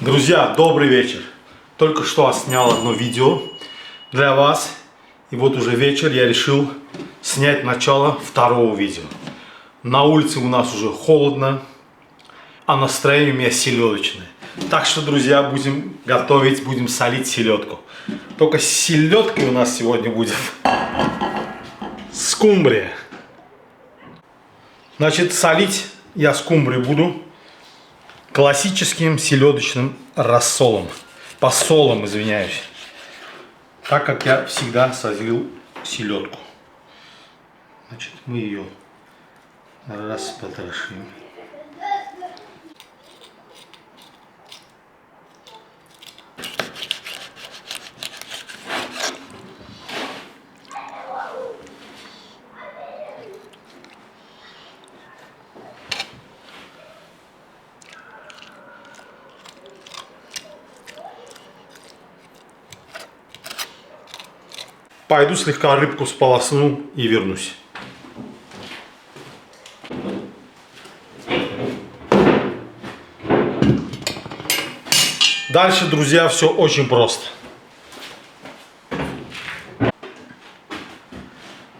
Друзья, добрый вечер. Только что снял одно видео для вас. И вот уже вечер, я решил снять начало второго видео. На улице у нас уже холодно, а настроение у меня селедочное. Так что, друзья, будем готовить, будем солить селедку. Только с селедкой у нас сегодня будет скумбрия. Значит, солить я скумбрию буду классическим селедочным рассолом. Посолом, извиняюсь. Так как я всегда солил селедку. Значит, мы ее распотрошим. Пойду слегка рыбку сполосну и вернусь. Дальше, друзья, все очень просто.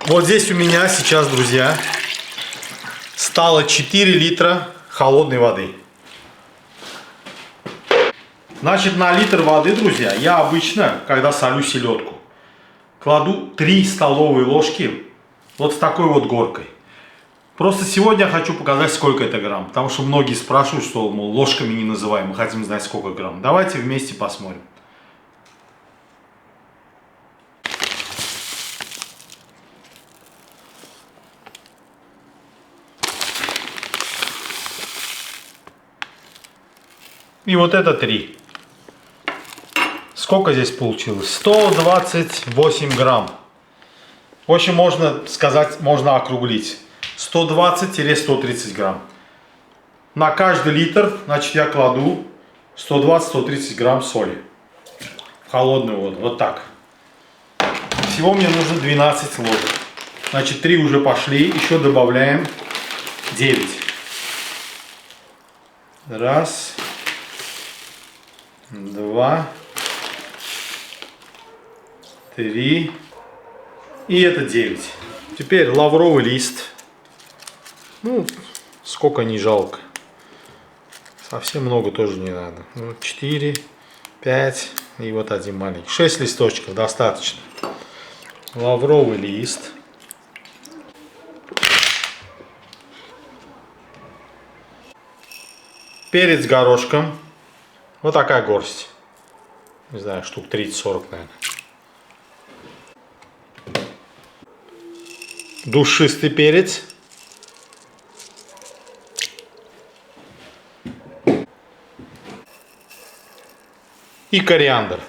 Вот здесь у меня сейчас, друзья, стало 4 литра холодной воды. Значит, на литр воды, друзья, я обычно, когда солю селедку, кладу 3 столовые ложки вот с такой вот горкой. Просто сегодня я хочу показать, сколько это грамм. Потому что многие спрашивают, что, мол, ложками не называем. Мы хотим знать, сколько грамм. Давайте вместе посмотрим. И вот это 3. Сколько здесь получилось? 128 грамм. В общем, можно сказать, можно округлить. 120-130 грамм. На каждый литр, значит, я кладу 120-130 грамм соли. В холодную воду. Вот так. Всего мне нужно 12 ложек. Значит, 3 уже пошли. Еще добавляем 9. Раз. Два. 3. И это 9. Теперь лавровый лист. Ну, сколько не жалко. Совсем много тоже не надо. 4, 5 и вот один маленький. 6 листочков достаточно. Лавровый лист. Перец горошком. Вот такая горсть. Не знаю, штук 30-40, наверное. Душистый перец. И кориандр.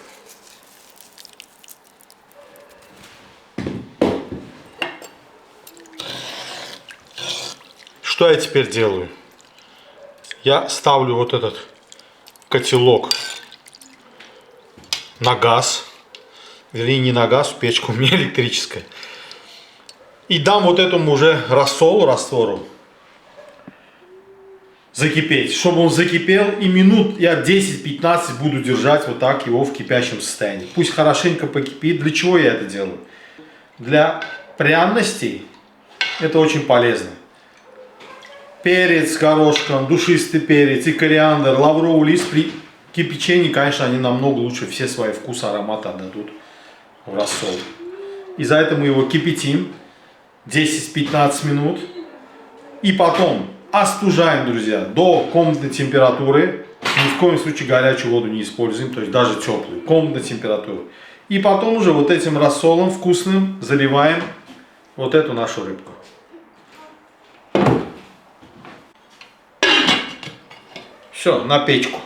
Что я теперь делаю? Я ставлю вот этот котелок на газ. Вернее, не на газ, в печку, у меня электрическая. И дам вот этому уже раствору закипеть. Чтобы он закипел, и минут я 10-15 буду держать вот так его в кипящем состоянии. Пусть хорошенько покипит. Для чего я это делаю? Для пряностей это очень полезно. Перец горошком, душистый перец и кориандр, лавровый лист при кипячении, конечно, они намного лучше все свои вкусы, ароматы отдадут в рассол. И за это мы его кипятим 10-15 минут. И потом остужаем, друзья, до комнатной температуры. Ни в коем случае горячую воду не используем, то есть даже теплую, комнатной температуры. И потом уже вот этим рассолом вкусным заливаем вот эту нашу рыбку. Все, на печку.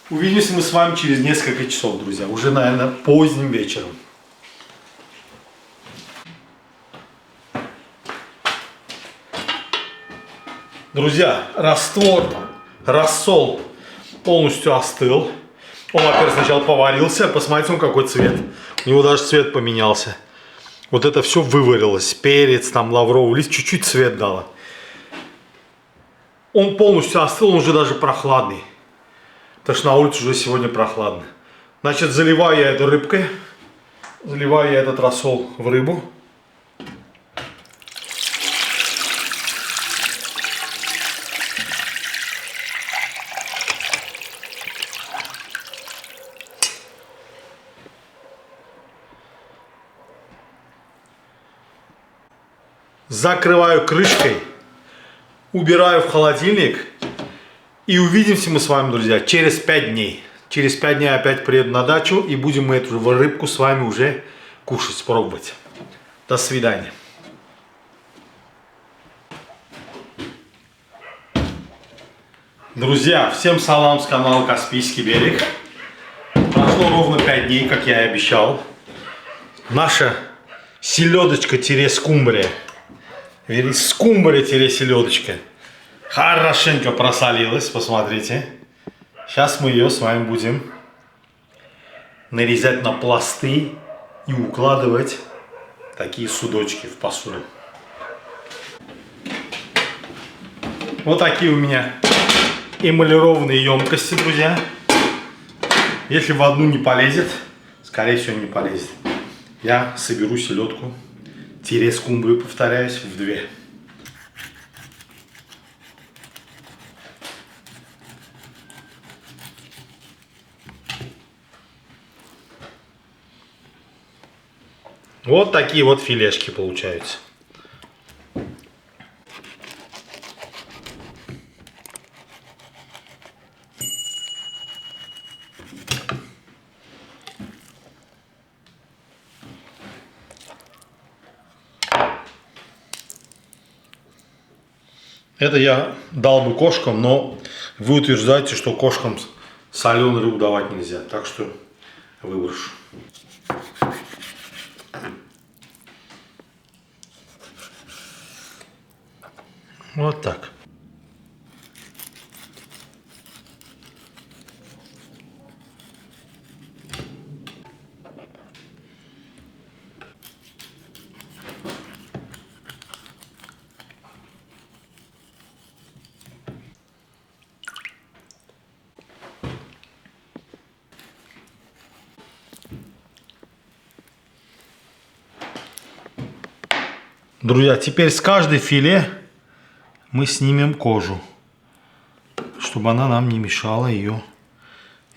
Увидимся мы с вами через несколько часов, друзья. Уже, наверное, поздним вечером. Друзья, рассол полностью остыл. Он, во-первых, сначала поварился. Посмотрите, он какой цвет. У него даже цвет поменялся. Вот это все выварилось. Перец, там лавровый лист, чуть-чуть цвет дало. Он полностью остыл, он уже даже прохладный. Потому что на улице уже сегодня прохладно. Значит, заливаю я эту рыбкой. Заливаю я этот рассол в рыбу. Закрываю крышкой. Убираю в холодильник. И увидимся мы с вами, друзья, через 5 дней. Через 5 дней опять приеду на дачу. И будем мы эту рыбку с вами уже кушать, пробовать. До свидания. Друзья, всем салам с канала Каспийский берег. Прошло ровно 5 дней, как я и обещал. Наша селедочка-скумбрия. Скумбрия-селедочка. Хорошенько просолилась, посмотрите. Сейчас мы ее с вами будем нарезать на пласты и укладывать такие судочки в посуду. Вот такие у меня эмалированные емкости, друзья. Если в одну не полезет, скорее всего не полезет. Я соберу селедку, скумбрию, повторяюсь, в 2. Вот такие вот филешки получаются. Это я дал бы кошкам, но вы утверждаете, что кошкам соленую рыбу давать нельзя. Так что выброшу. Вот так. Друзья, теперь с каждой филе мы снимем кожу, чтобы она нам не мешала ее,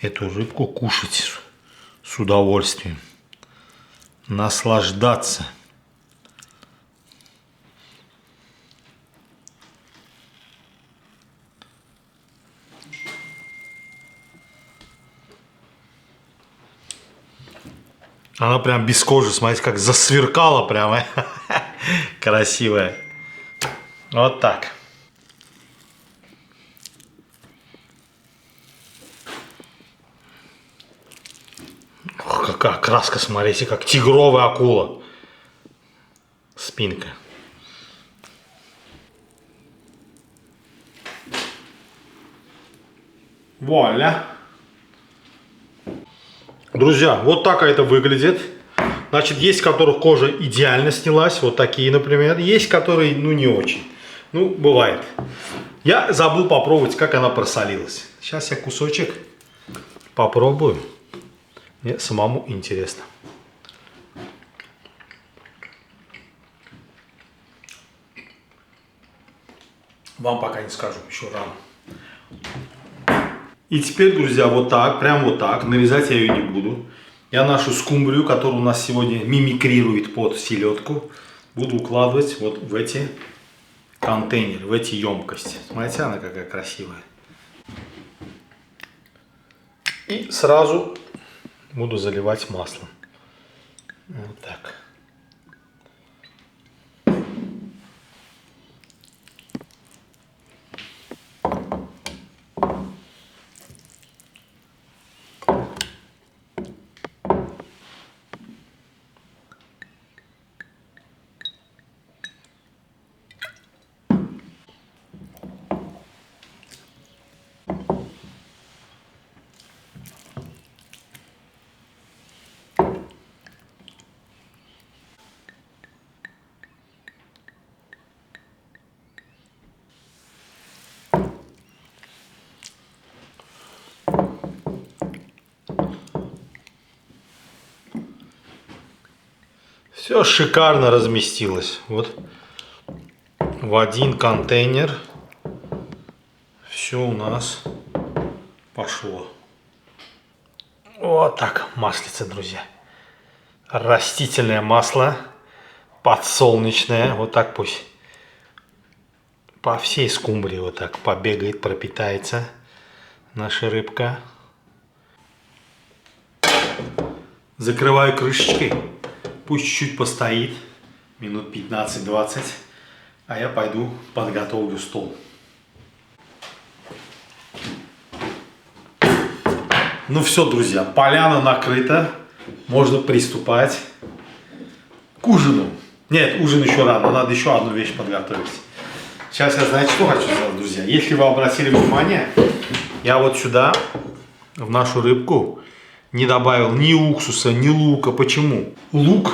эту рыбку, кушать с удовольствием, наслаждаться. Она прям без кожи, смотрите, как засверкала прямо. Красивая. Вот так. Ох, какая краска, смотрите, как тигровая акула. Спинка. Вуаля. Друзья, вот так это выглядит. Значит, есть, у которых кожа идеально снялась. Вот такие, например. Есть, которые, ну, не очень. Ну, бывает. Я забыл попробовать, как она просолилась. Сейчас я кусочек попробую. Мне самому интересно. Вам пока не скажу, еще рано. И теперь, друзья, вот так, прям вот так, нарезать я ее не буду. Я нашу скумбрию, которая у нас сегодня мимикрирует под селедку, буду укладывать вот в эти контейнеры, в эти емкости. Смотрите, она какая красивая. И сразу буду заливать маслом. Вот так. Все шикарно разместилось. Вот в один контейнер все у нас пошло. Вот так маслица, друзья. Растительное масло, подсолнечное. Вот так пусть по всей скумбрии вот так побегает, пропитается наша рыбка. Закрываю крышечкой. Пусть чуть-чуть постоит. Минут 15-20. А я пойду подготовлю стол. Ну все, друзья, поляна накрыта. Можно приступать к ужину. Нет, ужин еще рано. Надо еще одну вещь подготовить. Сейчас я, знаете, что хочу сделать, друзья? Если вы обратили внимание, я вот сюда, в нашу рыбку, не добавил ни уксуса, ни лука. Почему? Лук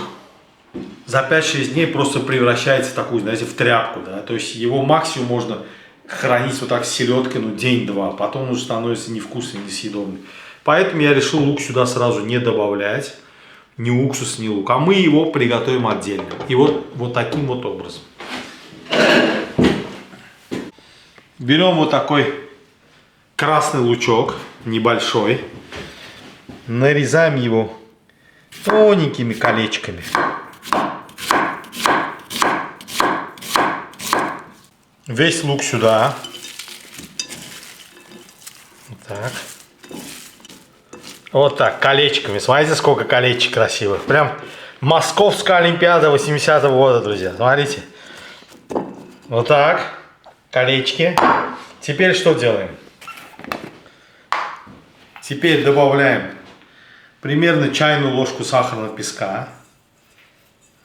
за 5-6 дней просто превращается в такую, знаете, в тряпку. Да? То есть его максимум можно хранить вот так с селедкой, ну, день-два. Потом он уже становится невкусный, несъедобный. Поэтому я решил лук сюда сразу не добавлять. Ни уксус, ни лук. А мы его приготовим отдельно. И вот таким вот образом. Берем вот такой красный лучок, небольшой. Нарезаем его тоненькими колечками. Весь лук сюда. Вот так. Вот так, колечками. Смотрите, сколько колечек красивых. Прям Московская Олимпиада 80-го года, друзья. Смотрите. Вот так. Колечки. Теперь что делаем? Теперь добавляем примерно чайную ложку сахарного песка.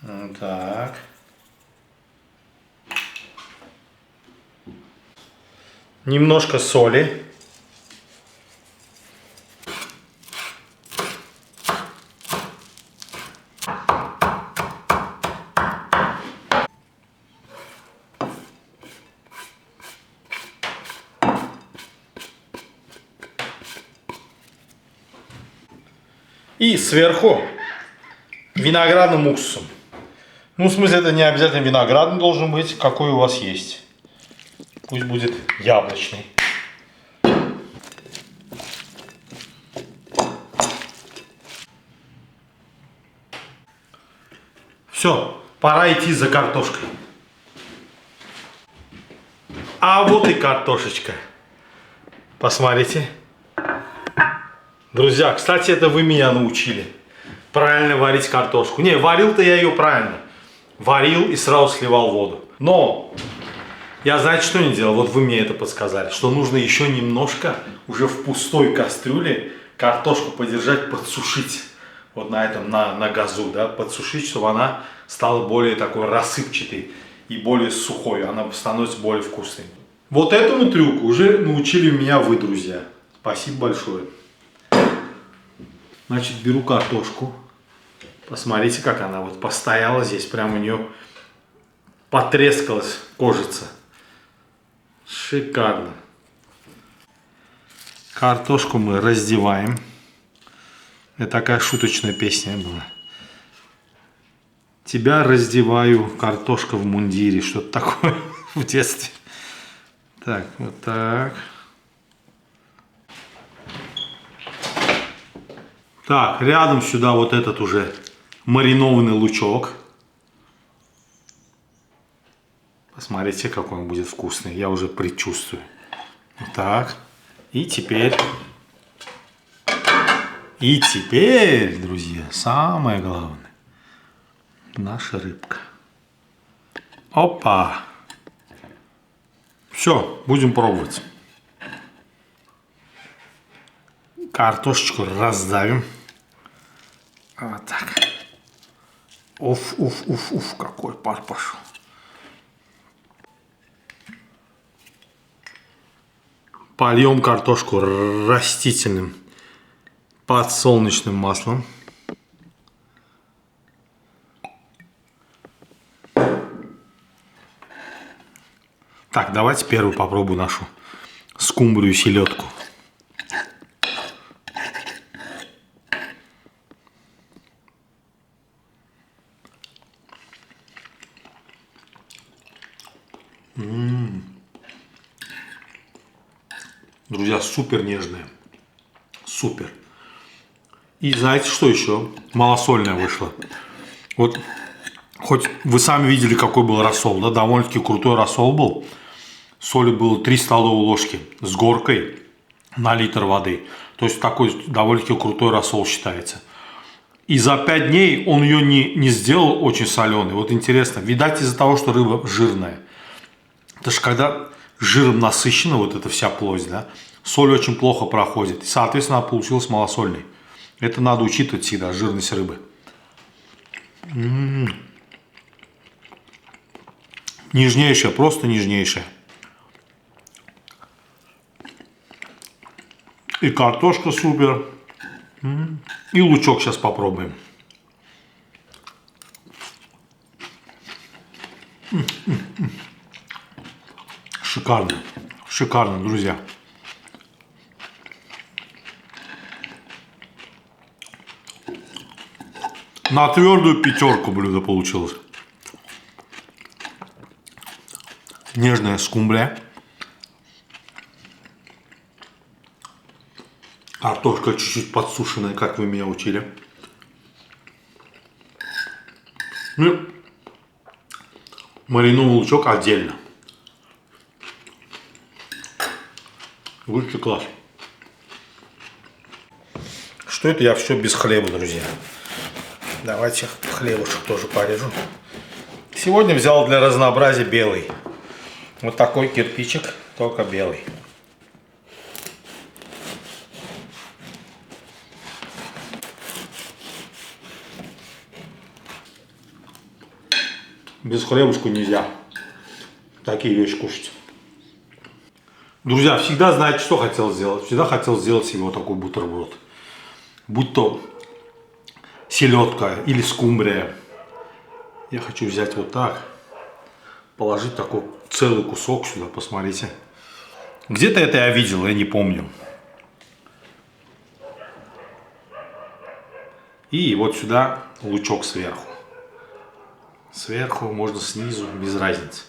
Вот так. Немножко соли. И сверху виноградным уксусом. Ну, в смысле, это не обязательно виноградный должен быть, какой у вас есть. Пусть будет яблочный. Все, пора идти за картошкой. А вот и картошечка. Посмотрите. Друзья, кстати, это вы меня научили правильно варить картошку. Не, варил-то я ее правильно. Варил и сразу сливал воду. Но я, знаете, что не делал? Вот вы мне это подсказали. Что нужно еще немножко уже в пустой кастрюле картошку подержать, подсушить. Вот на этом, на газу, да, подсушить, чтобы она стала более такой рассыпчатой и более сухой. Она становится более вкусной. Вот этому трюку уже научили меня вы, друзья. Спасибо большое. Значит, беру картошку. Посмотрите, как она вот постояла здесь. Прям у нее потрескалась кожица. Шикарно. Картошку мы раздеваем. Это такая шуточная песня была. Тебя раздеваю, картошка в мундире. Что-то такое в детстве. Так, вот так. Так, рядом сюда вот этот уже маринованный лучок. Посмотрите, какой он будет вкусный. Я уже предчувствую. Вот так. И теперь, друзья, самое главное. Наша рыбка. Опа. Все, будем пробовать. Картошечку раздавим. Вот так. Уф, какой пар пошел. Польем картошку растительным подсолнечным маслом. Так, давайте первую попробую нашу скумбрию селедку. Друзья, супер нежная. Супер. И знаете, что еще? Малосольная вышла. Вот, хоть вы сами видели, какой был рассол, да, довольно-таки крутой рассол был. Соли было 3 столовые ложки с горкой на литр воды. То есть такой довольно-таки крутой рассол считается. И за 5 дней он ее не сделал очень соленый. Вот интересно, видать из-за того, что рыба жирная. Потому что когда жиром насыщена вот эта вся плоть, да, соль очень плохо проходит. И, соответственно, она получилась малосольной. Это надо учитывать всегда, жирность рыбы. Нежнейшая, просто нежнейшая. И картошка супер. И лучок сейчас попробуем. Шикарно. Шикарно, друзья. На твердую 5 блюдо получилось. Нежная скумбрия. Картошка чуть-чуть подсушенная, как вы меня учили. Ну, маринованный лучок отдельно. Высший класс. Что это я все без хлеба, друзья? Давайте хлебушек тоже порежу. Сегодня взял для разнообразия белый. Вот такой кирпичик, только белый. Без хлебушка нельзя такие вещи кушать. Друзья, всегда знаете, что хотел сделать? Всегда хотел сделать себе вот такой бутерброд. Будь то селедка или скумбрия. Я хочу взять вот так, положить такой целый кусок сюда, посмотрите. Где-то это я видел, я не помню. И вот сюда лучок сверху. Сверху, можно снизу, без разницы.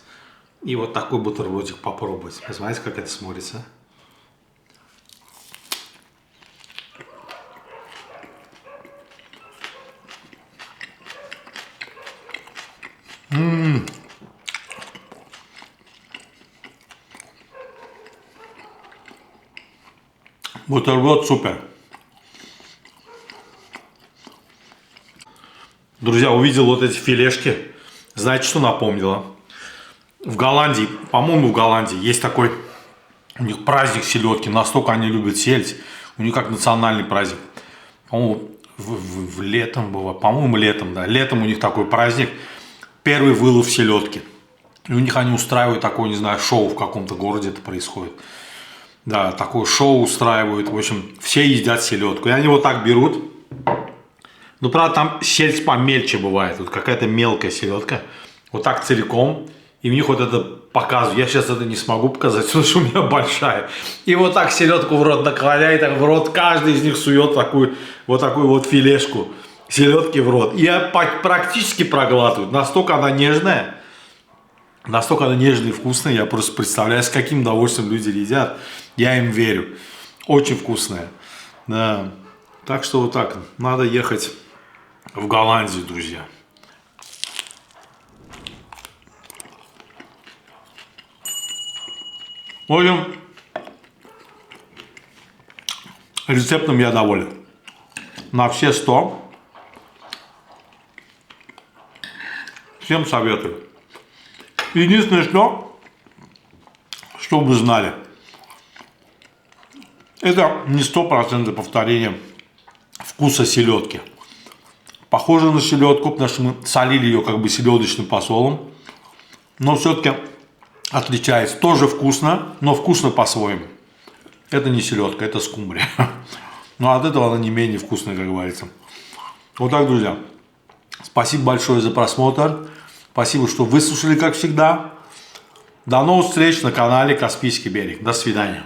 И вот такой бутербродик попробовать. Посмотрите, как это смотрится. Бутерброд супер. Друзья, увидел вот эти филешки. Знаете, что напомнило? В Голландии, по-моему, в Голландии есть такой у них праздник селедки. Настолько они любят сельдь. У них как национальный праздник. По-моему, в летом было. По-моему, летом, да. Летом у них такой праздник. Первый вылов селедки. И у них они устраивают такое, не знаю, шоу в каком-то городе это происходит. Да, такое шоу устраивают. В общем, все едят селедку. И они вот так берут. Ну, правда, там сельдь помельче бывает. Вот какая-то мелкая селедка. Вот так целиком. И у них вот это показывают. Я сейчас это не смогу показать, потому что у меня большая. И вот так селедку в рот наклоняет, так в рот. Каждый из них сует такую вот филешку селедки в рот. И практически проглатывают. Настолько она нежная. Настолько она нежная и вкусная. Я просто представляю, с каким удовольствием люди едят. Я им верю. Очень вкусная. Да. Так что вот так. Надо ехать в Голландию, друзья. В общем, рецептом я доволен. На все 100. Всем советую. Единственное, что вы знали, это не 100% повторение вкуса селедки. Похоже на селедку, потому что мы солили ее как бы селедочным посолом. Но все-таки отличается. Тоже вкусно, но вкусно по-своему. Это не селедка, это скумбрия. Но от этого она не менее вкусная, как говорится. Вот так, друзья. Спасибо большое за просмотр. Спасибо, что выслушали, как всегда. До новых встреч на канале Каспийский берег. До свидания.